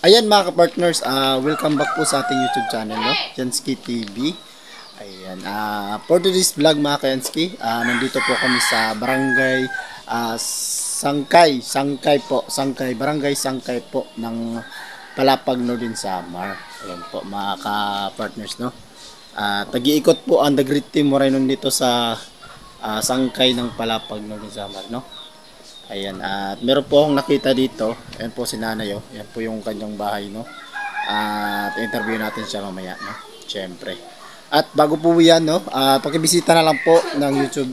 Ayan mga ka-partners, welcome back po sa ating YouTube channel, no? Jansky TV. Ayan, for today's vlog mga ka-Jansky, nandito po kami sa barangay barangay Sangkay po ng Palapag Northern Samar. Ayan po mga ka-partners, no? Tag-iikot po ang The Great Team Moreno dito sa Sangkay ng Palapag Northern Samar, no? Ayan, at meron po akong nakita dito. Ayan po si Nanay, oh. Ayan po yung kanyang bahay, no? At interview natin siya mamaya, no? Siyempre. At bago po yan, no? Pakibisita na lang po ng YouTube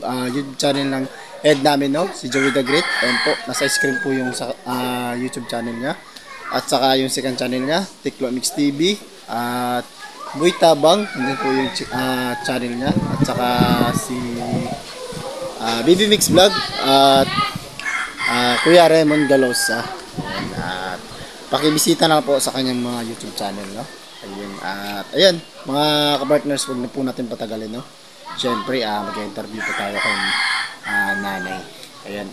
channel ng head namin, no? Si Joey the Great. Ayan po, nasa screen po yung YouTube channel niya. At saka yung second channel niya, Tiklo Mix TV. At Boy Tabang, hindi po yung channel niya. At saka si Baby Mix Vlog. At Kuya Raymond Galosa. At pakibisita na po sa kanyang mga YouTube channel, no? Ayun, at ayan, mga ka-partners, huwag na po natin patagalin, no? Siyempre, mag-interview po tayo kay Nanay. Ayan,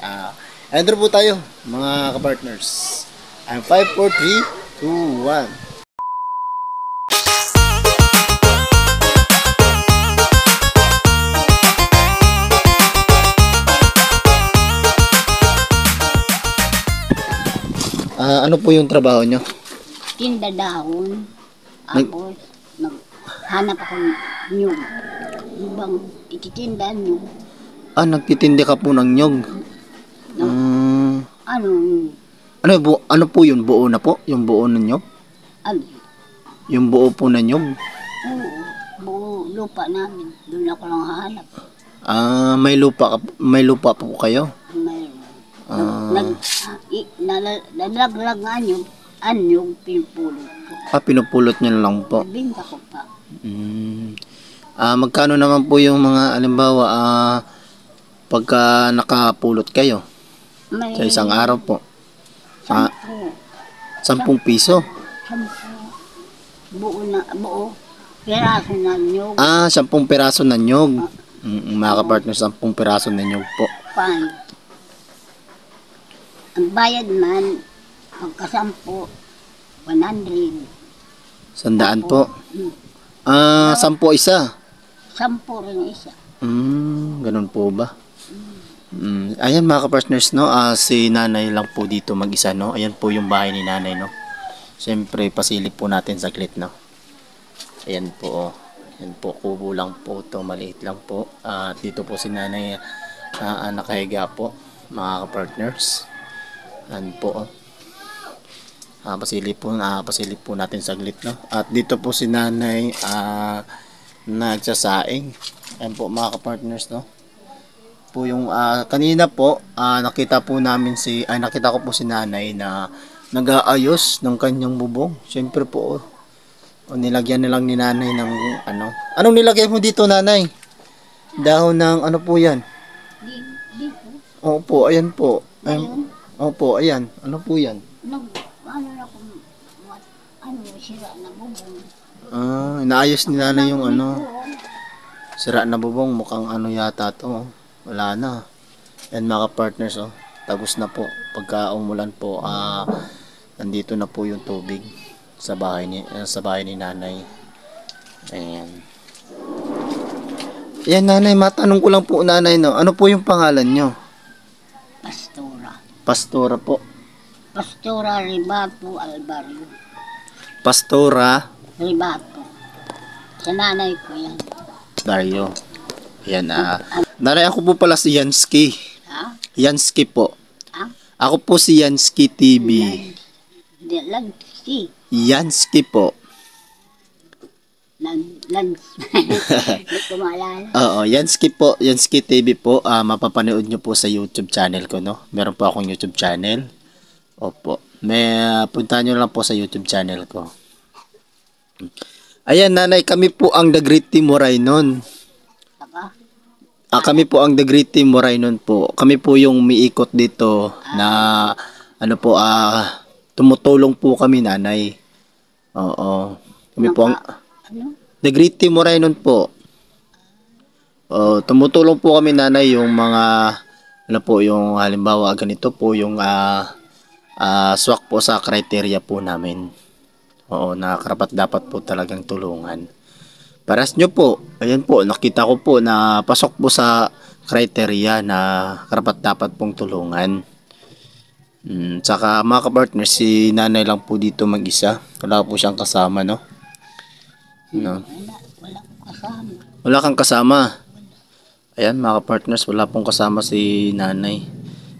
enter po tayo, mga ka-partners. 5, 4, 3, 2, 1. Ano po yung trabaho nyo? Tinda dahon. Tapos, naghanap ako ng nyug. Ibang ititinda nyug. Nagtitindi ka po ng nyog. Ano po yun? Buo na po? Yung buo na nyog? Ano? Yung buo po na nyog? Oo. Buo lupa namin. Doon ako lang hahanap. May lupa po kayo? Mayroon. Nalaglag nga anyog, pinupulot ko. Pinupulot nyo lang po. Binta ko pa. Magkano naman po yung mga, alimbawa, pagka nakapulot kayo? May Sa isang araw po? 10. 10 piso? 10. Buo. Piraso na nyog. 10 piraso na nyog. Mga ka-partner, 10 piraso na nyog po. Pan. Ang bayad man, pagkasampo, 100. 100 po? 10 isa? 10 rin isa. Ganun po ba? Ayan mga ka-partners, no? Si Nanay lang po dito mag-isa, no? Ayan po yung bahay ni Nanay, no? Siyempre, pasilip po natin saglit, no? Ayan po, oh. Ayan po, kubo lang po to, maliit lang po. Dito po si Nanay nakahiga po, mga ka-partners. Ayan po, oh. Pasilip po natin saglit, no? At dito po si Nanay nagsasaing. Ayan po mga ka-partners, no? Po yung kanina po nakita ko po si Nanay na nag-aayos ng kanyang bubong. Siyempre po, nilagyan na lang ni Nanay ng anong nilagay mo dito, Nanay? Dahon ng ano po yan? Dito. Opo, ayan po. Opo, ayan. Ano po yan? Sira na bubong. Inaayos ni Nanay yung sira na bubong. Mukhang yata to. Wala na. Yan mga partners, tagos na po. Pagka umulan po, nandito na po yung tubig sa bahay ni Nanay. Ayan. Yan, Nanay, matanong ko lang po, Nanay, no? Ano po yung pangalan nyo? Pastora. Pastora po. Pastora Ribato Alvario. Pastora Ribato. Sa nanay ko yan. Dario. Yan, Nanay, ako po pala si Jansky. Ha? Jansky po. Ha? Ako po si Jansky TV. Lagsi. Jansky po. Hindi ko maalala. Oo, Jansky po. Jansky TV po. Mapapanood nyo po sa YouTube channel ko, no? Meron po akong YouTube channel. Opo. Puntahan nyo lang po sa YouTube channel ko. Ayan, Nanay, kami po ang The Great Team Morainon. Kami po ang The Great Team Morainon po. Kami po yung umiikot dito na tumutulong po kami, Nanay. Oo. Kami po ang The Great Team Morainon po. Tumutulong po kami, Nanay, yung mga yung halimbawa ganito po yung swak po sa criteria po namin. Oo, na karapat dapat po talagang tulungan. Paras nyo po, ayan po, nakita ko po na pasok po sa criteria na karapat dapat pong tulungan. Tsaka mga kapartner, si nanay lang po dito mag-isa. Wala po siyang kasama, no? No. Wala akong kasama. Wala kang kasama. Ayan mga kapartners, wala pong kasama si nanay.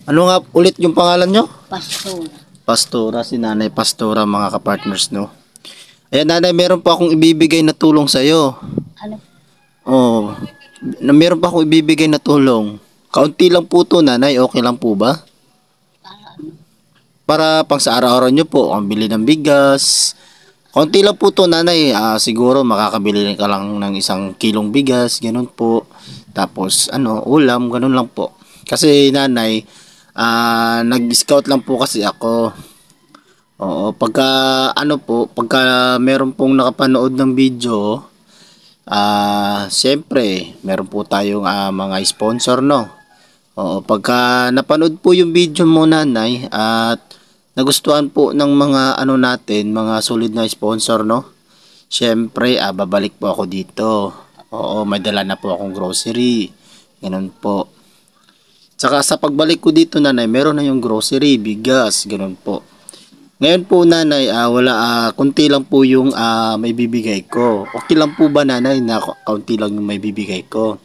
Ano nga ulit yung pangalan nyo? Pastor. Pastora, si nanay Pastora mga kapartners, no? Ayan nanay, meron pa akong ibibigay na tulong sa'yo. Ano? Oh, meron pa akong ibibigay na tulong. Kaunti lang po to nanay, okay lang po ba? Para ano? Para pang sa araw-araw nyo po, ang bili ng bigas. Kaunti lang po to nanay, siguro makakabili ka lang ng 1 kilong bigas, ganun po. Tapos ulam, ganun lang po. Kasi nanay, nag-scout lang po kasi ako. Oo, pagka meron pong nakapanood ng video, siyempre, meron po tayong mga sponsor, no? Oo, pagka napanood po yung video mo nanay at nagustuhan po ng mga natin, mga solid na sponsor, no? Siyempre, babalik po ako dito. Oo, may dala na po akong grocery. Ganun po. Tsaka sa pagbalik ko dito nanay, meron na yung grocery, bigas, ganun po. Ngayon po nanay, kunti lang po yung may bibigay ko. Okay lang po ba nanay na kaunti lang yung may bibigay ko?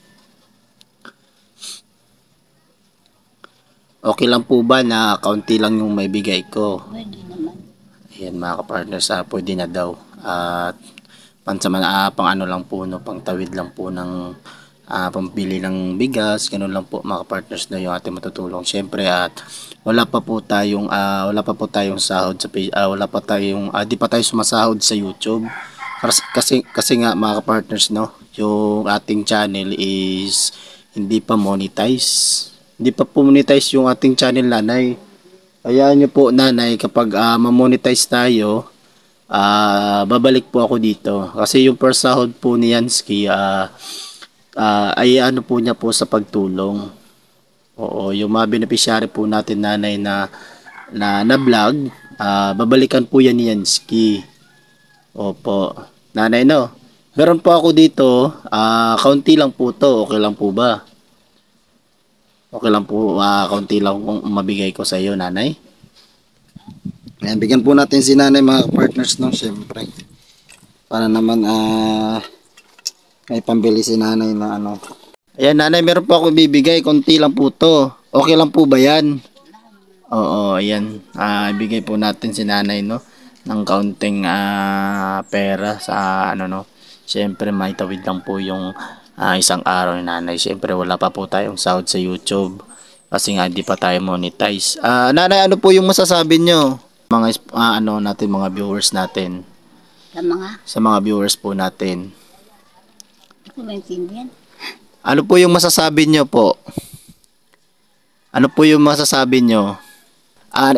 Okay lang po ba na kaunti lang yung may bigay ko? Pwede naman. Ayan mga kapartners, pwede na daw. At pang lang po, no, pang tawid lang po ng pambili ng bigas, ganun lang po mga partners na yung ating matutulong syempre. At wala pa po tayong sahod sa di pa tayo sumasahod sa YouTube kasi nga mga partners, no, yung ating channel is hindi pa po monetize yung ating channel nanay. Hayaan nyo po nanay, kapag ma-monetize tayo, babalik po ako dito kasi yung first sahod po ni Yansky ay po niya po sa pagtulong. Oo, yung mga beneficiary po natin nanay na vlog, babalikan po yan ni Yansky. Opo, nanay, no. Meron po ako dito, kaunti lang po to, okay lang po ba? Okay lang po, kaunti lang kung mabigay ko sa iyo nanay. Ayan, bigyan po natin si nanay mga partners, no, syempre. Para naman may pambili si nanay na Ayan nanay, meron po ako ibibigay, konti lang po to. Okay lang po ba yan? Oo, ayan. Ibigay po natin si nanay, no, ng kaunting pera sa no. Siyempre may tawid lang po yung isang araw ni nanay. Siyempre wala pa po tayong sahod sa YouTube kasi nga hindi pa tayo monetize. Nanay, ano po yung masasabi nyo? Mga natin, mga viewers natin. Sa mga viewers po natin. Hindi ko maintindihan. Ano po yung masasabi nyo po? Ano po yung masasabi nyo?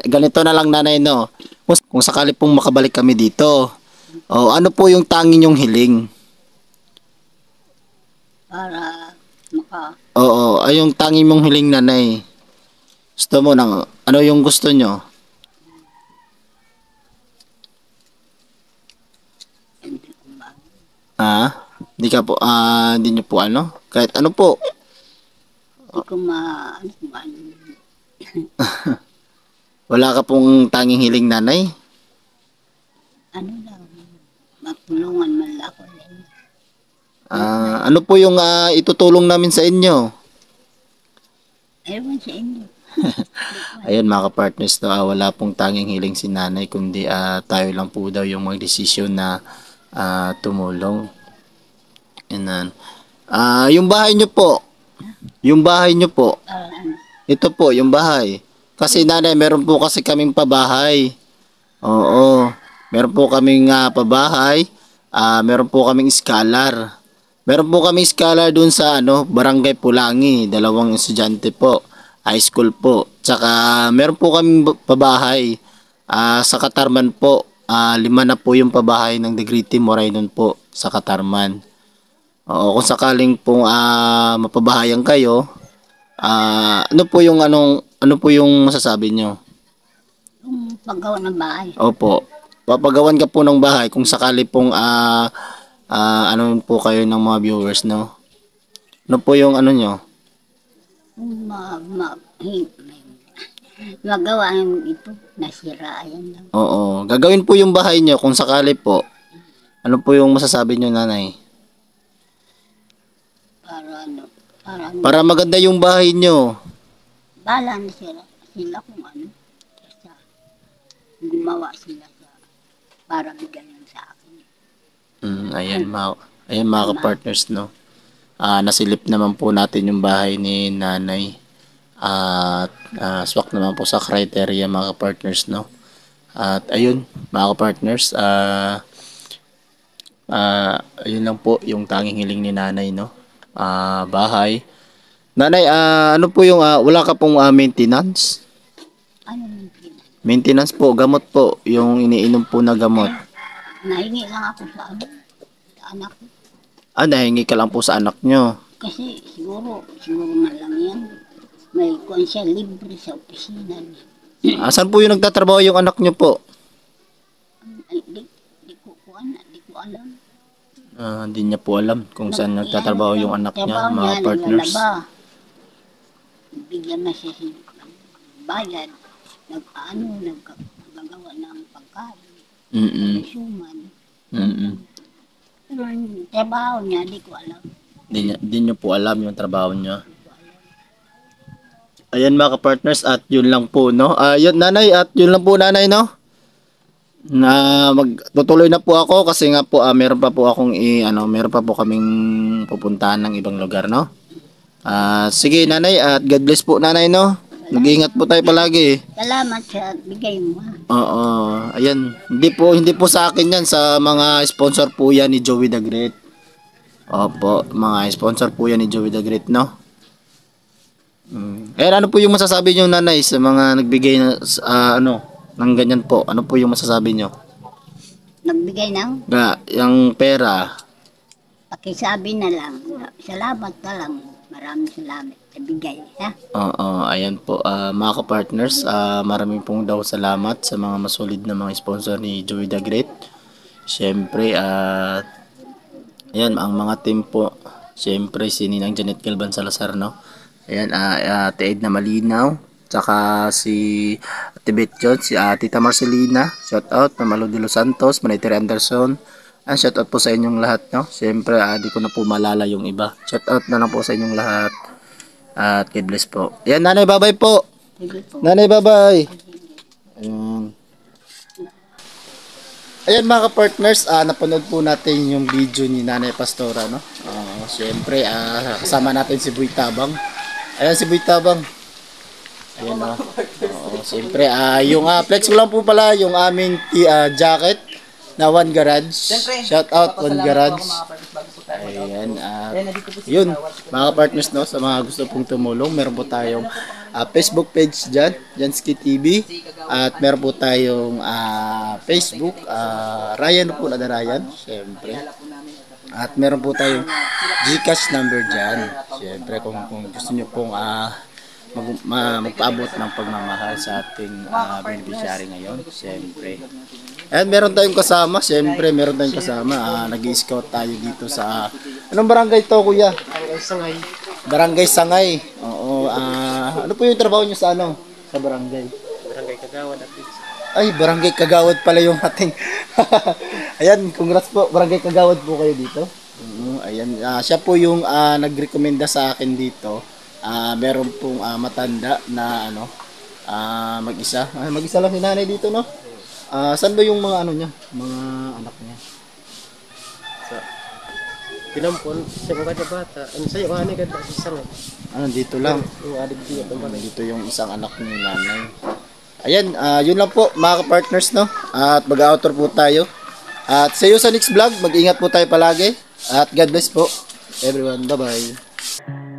Ganito na lang nanay, no. Kung sakali pong makabalik kami dito, ano po yung tangi nyong hiling? Para Oo, ay yung tangi mong hiling nanay. Gusto mo nang ano yung gusto nyo? Hindi ka po, hindi nyo po kahit ano po. Hindi ko Wala ka pong tanging hiling nanay? lang, matulungan man lang ako. Ano po yung itutulong namin sa inyo? Ewan sa inyo. Ayun mga kapartners, wala pong tanging hiling si nanay, kundi tayo lang po daw yung magdesisyon na tumulong. Yan. Yung bahay nyo po. Ito po, yung bahay. Kasi nanay, meron po kasi kaming pabahay. Oo. Meron po kaming pabahay. Meron po kaming scholar. Meron po kaming scholar dun sa Barangay Pulangi. 2 estudyante po. High school po. Tsaka meron po kaming pabahay sa Katarman po. 5 na po yung pabahay ng Negrete Moraynon po sa Katarman. Oo, kung sakaling pong mapabahayan kayo, ano po yung masasabi nyo? Yung paggawa ng bahay. Opo. Papagawan ka po ng bahay kung sakali pong ano po kayo ng mga viewers, no? Ano po yung ano nyo? Yung magawa yung ito, nasira, ayan lang. Oo. Gagawin po yung bahay nyo kung sakali po. Ano po yung masasabi nyo, nanay? Para ano, Para maganda yung bahay nyo. bala na sila kung ano, sa, gumawa sila para bigyan sa akin. Ayan mga ka-partners, no? Nasilip naman po natin yung bahay ni nanay. At swak naman po sa criteria mga ka-partners, no? At ayun mga ka-partners, ayun lang po yung tanging hiling ni nanay, no? Bahay. Nanay, ano po yung wala ka pong maintenance? Ano yung Maintenance po, gamot po, yung iniinom po na gamot. nahingi lang ako sa ano, sa anak ko. Nahingi ka lang po sa anak nyo. Kasi siguro na lang yan. May kuwan siya libre sa opisina niya. Saan po yung nagtatrabaho yung anak nyo po? Ay, di ko alam. Hindi niya po alam kung saan nagtatrabaho yung anak niya, mga partners. Naglalaba. Bigyan na siya bayad. Nagagawa ng pagkain. Suman. Pero yung trabaho niya, di ko alam. Di niyo po alam yung trabaho niya. Ayan mga ka-partners, at yun lang po, no? Yun nanay, at yun lang po nanay, no? Na magtutuloy na po ako kasi nga po meron pa po akong meron pa po kaming pupuntahan ng ibang lugar, no? Sige nanay, at God bless po nanay, no? Mag-iingat po tayo palagi. Salamat sa bigay mo. Oo, ayan. Hindi po sa akin yan, sa mga sponsor po yan ni Joey the Great. Opo, mga sponsor po yan ni Joey the Great, no? Ayan, ano po yung masasabi nyo nanay sa mga nagbigay na ng ganyan po? Ano po yung masasabi nyo? Nagbigay ng? Yung pera. Pakisabi na lang. Salamat na lang. Maraming salamat sa bigay. Ha? Oo, ayan po. Mga ka-partners, maraming pong daw salamat sa mga masolid na mga sponsor ni Joey the Great. Siyempre, ayan, ang mga team po. Siyempre, si Ninang Janet Galvan Salazar, no? Ayan, Ate Edna Malinaw. Tsaka si Ate Betjot, si Tita Marcelina. Shout out, Mamalo de los Santos, Maniteri Anderson. Shout out po sa inyong lahat, no? Siyempre, di ko na po malala yung iba. Shout out na lang po sa inyong lahat. At God bless po. Ayan, nanay, bye-bye po. Nanay, bye-bye. Ayan. Ayan mga ka-partners, napanood po natin yung video ni Nanay Pastora, no? Siyempre, kasama natin si Boy Tabang. Ayan si Boy Tabang. Ayan, no? Siyempre, yung flex ko lang po pala yung aming jacket na One Garage. Shout out One Garage. Ayan, yun, mga partners, no, sa mga gusto pong tumulong, meron po tayong Facebook page dyan, Jansky TV, at meron po tayong Facebook, Ryan po na Ryan, syempre, at meron po tayong Gcash number dyan, syempre, kung gusto nyo pong magpaabot ng pagmamahal sa ating beneficiary ngayon, syempre. And meron tayong kasama, siyempre meron tayong kasama. Nag-i-scout tayo dito sa anong barangay to, kuya? Barangay Sangay. Barangay Sangay. Oo, ano po yung trabaho niyo sa sa barangay? Barangay Kagawad at Ay, Barangay Kagawad pala yung ating. Ayan, congrats po. Barangay Kagawad po kayo dito. Ayan, siya po yung nagrekomenda sa akin dito. Meron pong matanda na mag-isa. Mag-isa lang si nanay dito, no? Saan ba yung mga niya? Mga anak niya? Pinampon sa mga bata. Ano sa'yo? Ano ka sa Sangay? Dito lang. Yung adik diya. Dito yung isang anak ni nanay. Ayan, yun lang po mga ka-partners, no? At mag-outro po tayo. At see you sa next vlog. Mag-ingat po tayo palagi. At God bless po everyone. Bye-bye.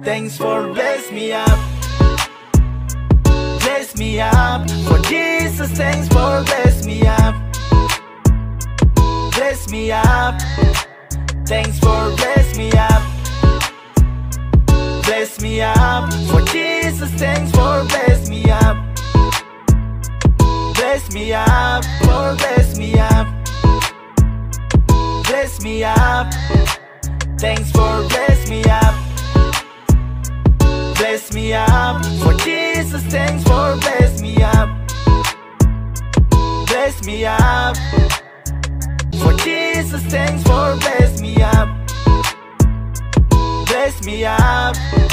Thanks for bless me up. Bless me up. For Jesus, thanks for bless me up. Bless me up. Thanks for bless me up. Bless me up. For Jesus, thanks for bless me up. Bless me up, oh bless me up. Bless me up. Thanks for bless me up. Bless me up. For Jesus, thanks for bless me up. Bless me up. For Jesus, thanks for bless me up. Bless me up.